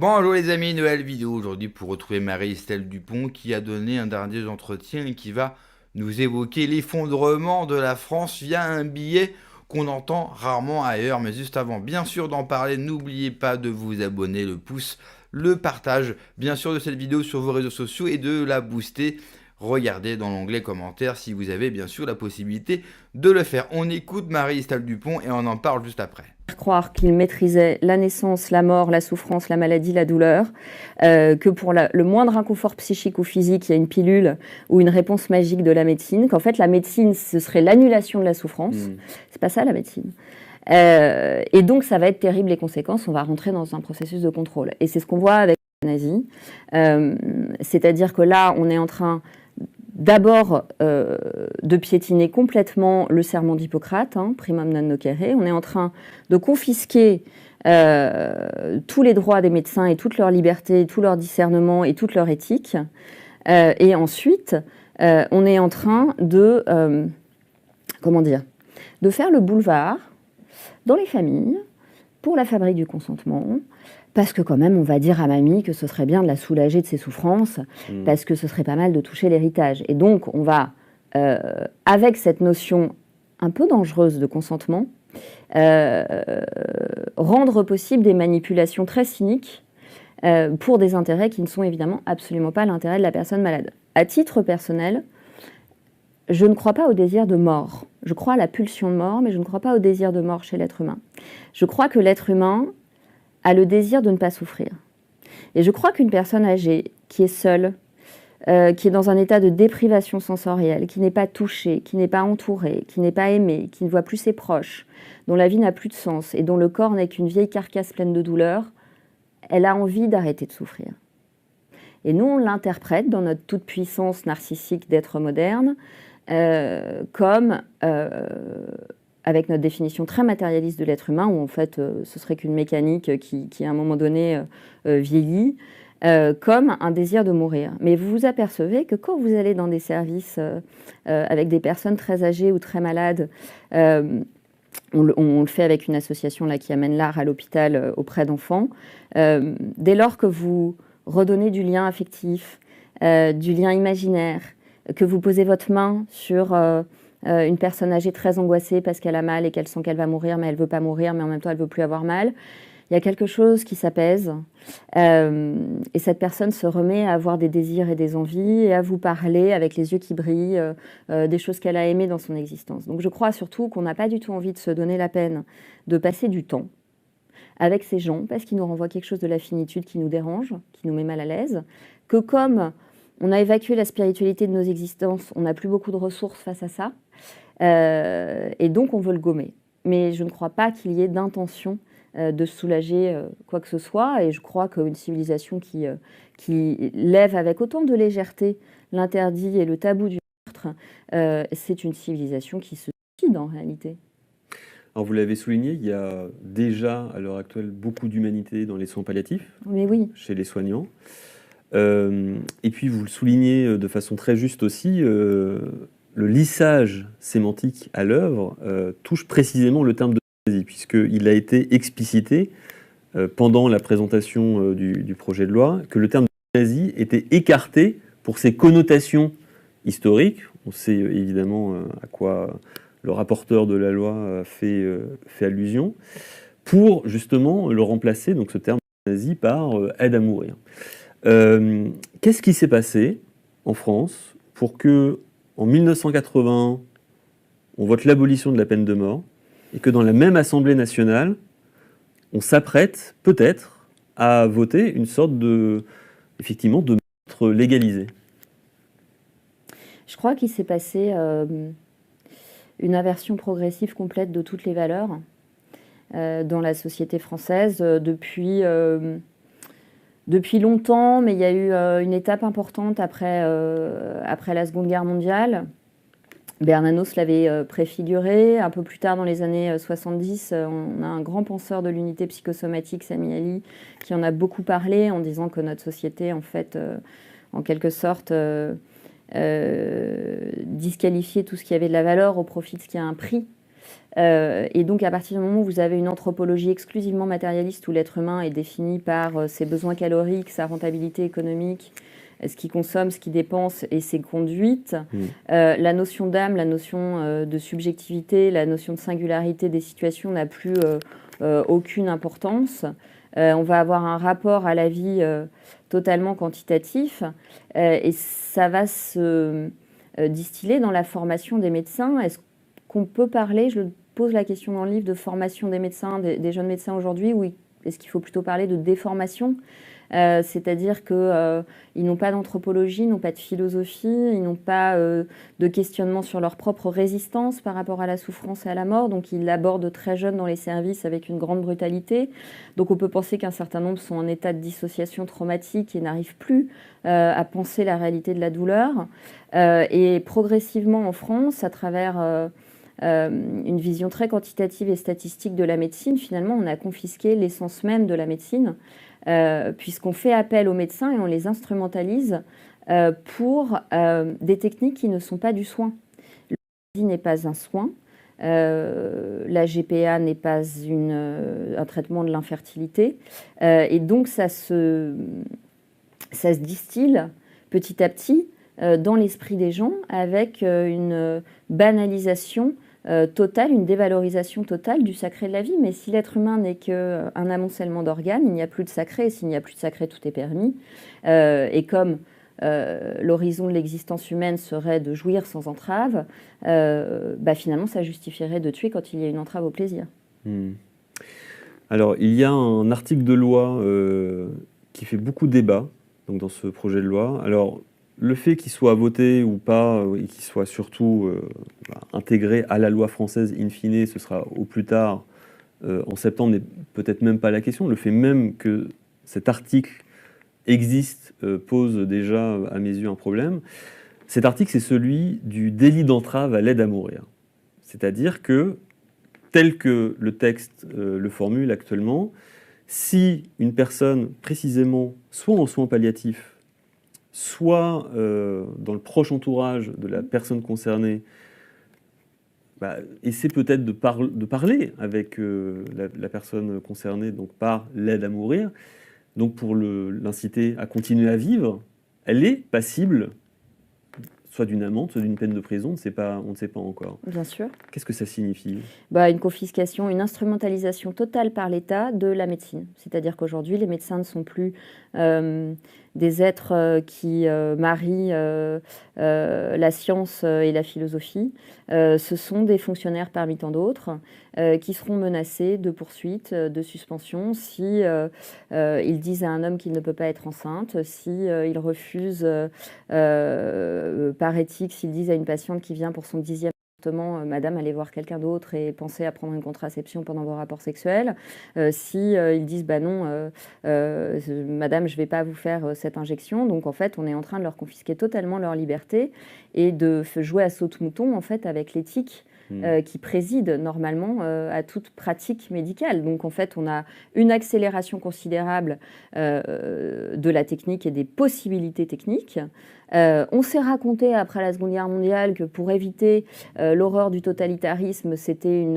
Bonjour les amis, nouvelle vidéo aujourd'hui pour retrouver Marie-Estelle Dupont qui a donné un dernier entretien et qui va nous évoquer l'effondrement de la France via un billet qu'on entend rarement ailleurs. Mais juste avant, bien sûr d'en parler, n'oubliez pas de vous abonner, le pouce, le partage, bien sûr de cette vidéo sur vos réseaux sociaux et de la booster. Regardez dans l'onglet commentaires si vous avez bien sûr la possibilité de le faire. On écoute Marie-Estelle Dupont et on en parle juste après. Croire qu'il maîtrisait la naissance, la mort, la souffrance, la maladie, la douleur, que pour le moindre inconfort psychique ou physique, il y a une pilule ou une réponse magique de la médecine, qu'en fait la médecine, ce serait l'annulation de la souffrance. C'est pas ça la médecine. Et donc ça va être terrible les conséquences, on va rentrer dans un processus de contrôle. Et c'est ce qu'on voit avec l'euthanasie. C'est-à-dire que là, on est en train d'abord de piétiner complètement le serment d'Hippocrate, primum non nocere. On est en train de confisquer tous les droits des médecins et toute leur liberté, tout leur discernement et toute leur éthique. Et ensuite, on est en train de, de faire le boulevard dans les familles pour la fabrique du consentement, parce que quand même, on va dire à mamie que ce serait bien de la soulager de ses souffrances, parce que ce serait pas mal de toucher l'héritage. Et donc, on va, avec cette notion un peu dangereuse de consentement, rendre possible des manipulations très cyniques pour des intérêts qui ne sont évidemment absolument pas l'intérêt de la personne malade. À titre personnel, je ne crois pas au désir de mort. Je crois à la pulsion de mort, mais je ne crois pas au désir de mort chez l'être humain. Je crois que l'être humain a le désir de ne pas souffrir. Et je crois qu'une personne âgée qui est seule, qui est dans un état de déprivation sensorielle, qui n'est pas touchée, qui n'est pas entourée, qui n'est pas aimée, qui ne voit plus ses proches, dont la vie n'a plus de sens et dont le corps n'est qu'une vieille carcasse pleine de douleur, elle a envie d'arrêter de souffrir. Et nous, on l'interprète dans notre toute-puissance narcissique d'être moderne comme avec notre définition très matérialiste de l'être humain, où en fait ce serait qu'une mécanique qui à un moment donné vieillit, comme un désir de mourir. Mais vous vous apercevez que quand vous allez dans des services avec des personnes très âgées ou très malades, on le fait avec une association là, qui amène l'art à l'hôpital auprès d'enfants, dès lors que vous redonnez du lien affectif, du lien imaginaire, que vous posez votre main sur une personne âgée très angoissée parce qu'elle a mal et qu'elle sent qu'elle va mourir, mais elle ne veut pas mourir, mais en même temps, elle ne veut plus avoir mal. Il y a quelque chose qui s'apaise et cette personne se remet à avoir des désirs et des envies et à vous parler avec les yeux qui brillent des choses qu'elle a aimées dans son existence. Donc je crois surtout qu'on n'a pas du tout envie de se donner la peine de passer du temps avec ces gens parce qu'ils nous renvoient quelque chose de la finitude qui nous dérange, qui nous met mal à l'aise, que comme on a évacué la spiritualité de nos existences, on n'a plus beaucoup de ressources face à ça, et donc on veut le gommer. Mais je ne crois pas qu'il y ait d'intention de soulager quoi que ce soit, et je crois qu'une civilisation qui lève avec autant de légèreté l'interdit et le tabou du meurtre, c'est une civilisation qui se suicide en réalité. Alors vous l'avez souligné, il y a déjà à l'heure actuelle beaucoup d'humanité dans les soins palliatifs, Mais oui. chez les soignants. Et puis vous le soulignez de façon très juste aussi, le lissage sémantique à l'œuvre touche précisément le terme d'euthanasie, puisqu'il a été explicité pendant la présentation du projet de loi que le terme d'euthanasie était écarté pour ses connotations historiques. On sait évidemment à quoi le rapporteur de la loi fait allusion, pour justement le remplacer, donc ce terme d'euthanasie, par aide à mourir. Qu'est-ce qui s'est passé en France pour que, en 1980, on vote l'abolition de la peine de mort et que dans la même Assemblée nationale, on s'apprête peut-être à voter une sorte de, effectivement, de meurtre légalisé? Je crois qu'il s'est passé une inversion progressive complète de toutes les valeurs dans la société française depuis longtemps, mais il y a eu une étape importante après la Seconde Guerre mondiale. Bernanos l'avait préfiguré. Un peu plus tard, dans les années 70, on a un grand penseur de l'unité psychosomatique, Sami Ali, qui en a beaucoup parlé en disant que notre société, en fait, en quelque sorte, disqualifiait tout ce qui avait de la valeur au profit de ce qui a un prix. Et donc, à partir du moment où vous avez une anthropologie exclusivement matérialiste, où l'être humain est défini par ses besoins caloriques, sa rentabilité économique, ce qu'il consomme, ce qu'il dépense et ses conduites, la notion d'âme, la notion de subjectivité, la notion de singularité des situations n'a plus aucune importance. On va avoir un rapport à la vie totalement quantitatif et ça va se distiller dans la formation des médecins. Est-ce qu'on peut parler, je pose la question dans le livre, de formation des médecins, des jeunes médecins aujourd'hui, ou est-ce qu'il faut plutôt parler de déformation ? C'est-à-dire qu'ils n'ont pas d'anthropologie, ils n'ont pas de philosophie, ils n'ont pas de questionnement sur leur propre résistance par rapport à la souffrance et à la mort. Donc ils l'abordent très jeunes dans les services avec une grande brutalité. Donc on peut penser qu'un certain nombre sont en état de dissociation traumatique et n'arrivent plus à penser la réalité de la douleur. Et progressivement en France, à travers une vision très quantitative et statistique de la médecine, finalement on a confisqué l'essence même de la médecine. Puisqu'on fait appel aux médecins et on les instrumentalise pour des techniques qui ne sont pas du soin. L'euthanasie n'est pas un soin, la GPA n'est pas un traitement de l'infertilité, et donc ça se distille petit à petit dans l'esprit des gens avec une banalisation totale, une dévalorisation totale du sacré de la vie. Mais si l'être humain n'est qu'un amoncellement d'organes, il n'y a plus de sacré. Et s'il n'y a plus de sacré, tout est permis. Et comme l'horizon de l'existence humaine serait de jouir sans entrave, finalement, ça justifierait de tuer quand il y a une entrave au plaisir. Alors, il y a un article de loi qui fait beaucoup de débat donc, dans ce projet de loi. Alors, le fait qu'il soit voté ou pas, et qu'il soit surtout intégré à la loi française in fine, ce sera au plus tard en septembre, n'est peut-être même pas la question. Le fait même que cet article existe pose déjà à mes yeux un problème. Cet article, c'est celui du délit d'entrave à l'aide à mourir. C'est-à-dire que, tel que le texte le formule actuellement, si une personne précisément soit en soins palliatifs, soit dans le proche entourage de la personne concernée, essaie peut-être de parler avec la personne concernée, donc par l'aide à mourir, donc pour l'inciter à continuer à vivre, elle est passible soit d'une amende, soit d'une peine de prison, on ne sait pas encore. Bien sûr. Qu'est-ce que ça signifie ? Une confiscation, une instrumentalisation totale par l'État de la médecine. C'est-à-dire qu'aujourd'hui, les médecins ne sont plus des êtres qui marient la science et la philosophie. Ce sont des fonctionnaires parmi tant d'autres qui seront menacés de poursuites, de suspension, si ils disent à un homme qu'il ne peut pas être enceinte, si ils refusent par éthique, s'ils disent à une patiente qui vient pour son 10e madame, allez voir quelqu'un d'autre et pensez à prendre une contraception pendant vos rapports sexuels. Ils disent non, madame, je ne vais pas vous faire cette injection. Donc en fait, on est en train de leur confisquer totalement leur liberté et de jouer à saute-mouton en fait avec l'éthique qui préside normalement à toute pratique médicale. Donc en fait, on a une accélération considérable de la technique et des possibilités techniques. On s'est raconté après la Seconde Guerre mondiale que pour éviter l'horreur du totalitarisme, c'était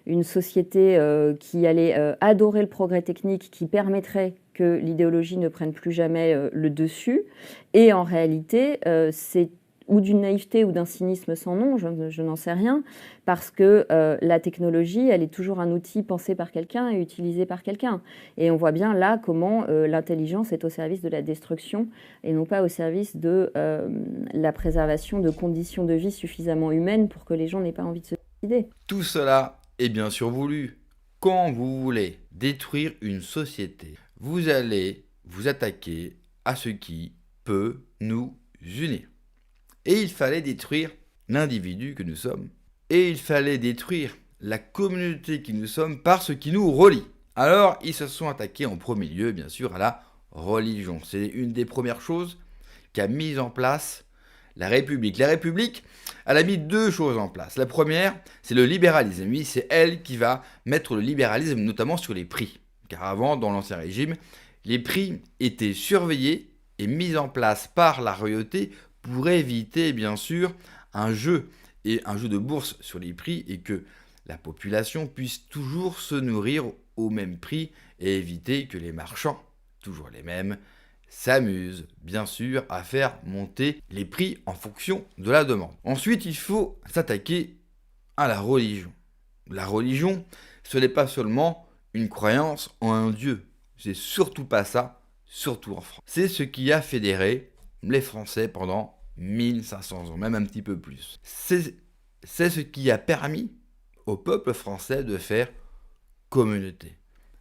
une société qui allait adorer le progrès technique, qui permettrait que l'idéologie ne prenne plus jamais le dessus. Et en réalité, c'est ou d'une naïveté ou d'un cynisme sans nom, je n'en sais rien, parce que la technologie, elle est toujours un outil pensé par quelqu'un et utilisé par quelqu'un. Et on voit bien là comment l'intelligence est au service de la destruction et non pas au service de la préservation de conditions de vie suffisamment humaines pour que les gens n'aient pas envie de se suicider. Tout cela est bien sûr voulu. Quand vous voulez détruire une société, vous allez vous attaquer à ce qui peut nous unir. Et il fallait détruire l'individu que nous sommes. Et il fallait détruire la communauté que nous sommes par ce qui nous relie. Alors, ils se sont attaqués en premier lieu, bien sûr, à la religion. C'est une des premières choses qu'a mis en place la République. La République, elle a mis deux choses en place. La première, c'est le libéralisme. Oui, c'est elle qui va mettre le libéralisme, notamment sur les prix. Car avant, dans l'Ancien Régime, les prix étaient surveillés et mis en place par la royauté pour éviter, bien sûr, un jeu de bourse sur les prix et que la population puisse toujours se nourrir au même prix et éviter que les marchands, toujours les mêmes, s'amusent bien sûr à faire monter les prix en fonction de la demande. Ensuite, il faut s'attaquer à la religion. La religion, ce n'est pas seulement une croyance en un Dieu. C'est surtout pas ça, surtout en France. C'est ce qui a fédéré les Français pendant 1500 ans, même un petit peu plus. C'est ce qui a permis au peuple français de faire communauté,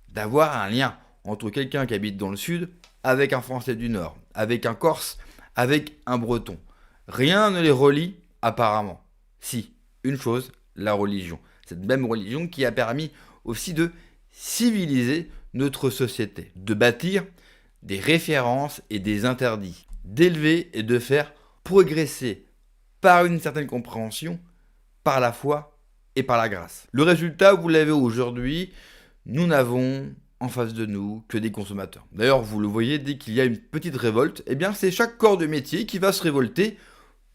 d'avoir un lien entre quelqu'un qui habite dans le sud avec un Français du nord, avec un Corse, avec un Breton. Rien ne les relie apparemment. Si, une chose, la religion. Cette même religion qui a permis aussi de civiliser notre société, de bâtir des références et des interdits, d'élever et de faire progresser par une certaine compréhension, par la foi et par la grâce. Le résultat, vous l'avez aujourd'hui, nous n'avons en face de nous que des consommateurs. D'ailleurs, vous le voyez, dès qu'il y a une petite révolte, eh bien c'est chaque corps de métier qui va se révolter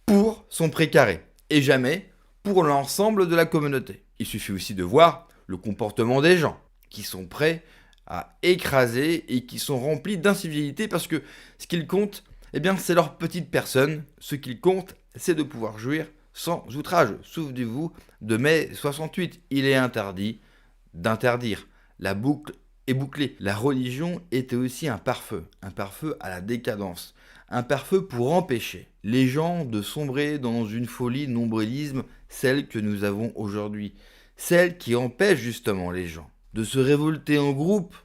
pour son précaré, et jamais pour l'ensemble de la communauté. Il suffit aussi de voir le comportement des gens, qui sont prêts à écraser et qui sont remplis d'incivilité parce que ce qu'ils comptent, eh bien c'est leur petite personne. Ce qu'ils comptent, c'est de pouvoir jouir sans outrage. Souvenez-vous de mai 68, il est interdit d'interdire. La boucle est bouclée. La religion était aussi un pare-feu à la décadence, un pare-feu pour empêcher les gens de sombrer dans une folie nombrilisme, celle que nous avons aujourd'hui, celle qui empêche justement les gens de se révolter en groupe,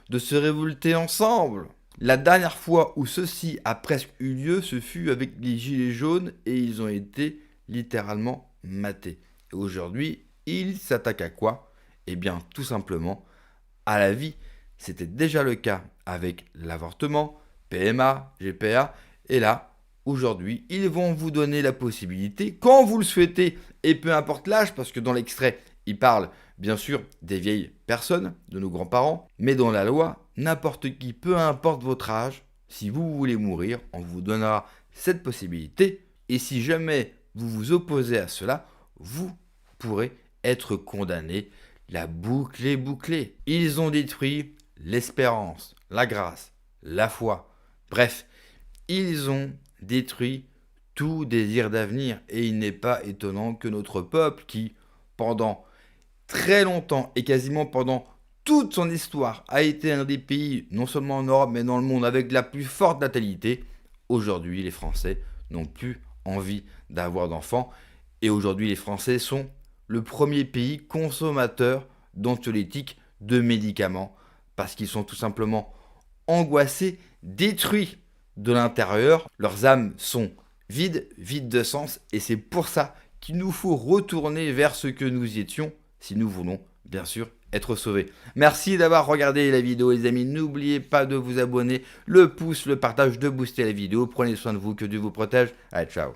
de se révolter ensemble. La dernière fois où ceci a presque eu lieu, ce fut avec les gilets jaunes et ils ont été littéralement matés. Et aujourd'hui, ils s'attaquent à quoi ? Eh bien, tout simplement à la vie. C'était déjà le cas avec l'avortement, PMA, GPA, et là, aujourd'hui, ils vont vous donner la possibilité, quand vous le souhaitez, et peu importe l'âge, parce que dans l'extrait, il parle bien sûr des vieilles personnes, de nos grands-parents, mais dans la loi, n'importe qui, peu importe votre âge, si vous voulez mourir, on vous donnera cette possibilité, et si jamais vous vous opposez à cela, vous pourrez être condamné. La boucle est bouclée. Ils ont détruit l'espérance, la grâce, la foi. Bref, ils ont détruit tout désir d'avenir. Et il n'est pas étonnant que notre peuple, qui, pendant très longtemps et quasiment pendant toute son histoire, a été un des pays, non seulement en Europe, mais dans le monde, avec la plus forte natalité, aujourd'hui, les Français n'ont plus envie d'avoir d'enfants. Et aujourd'hui, les Français sont le premier pays consommateur d'anxiolytiques, de médicaments, parce qu'ils sont tout simplement angoissés, détruits de l'intérieur. Leurs âmes sont vides de sens, et c'est pour ça qu'il nous faut retourner vers ce que nous étions, si nous voulons, bien sûr, être sauvés. Merci d'avoir regardé la vidéo, les amis. N'oubliez pas de vous abonner, le pouce, le partage, de booster la vidéo. Prenez soin de vous, que Dieu vous protège. Allez, ciao.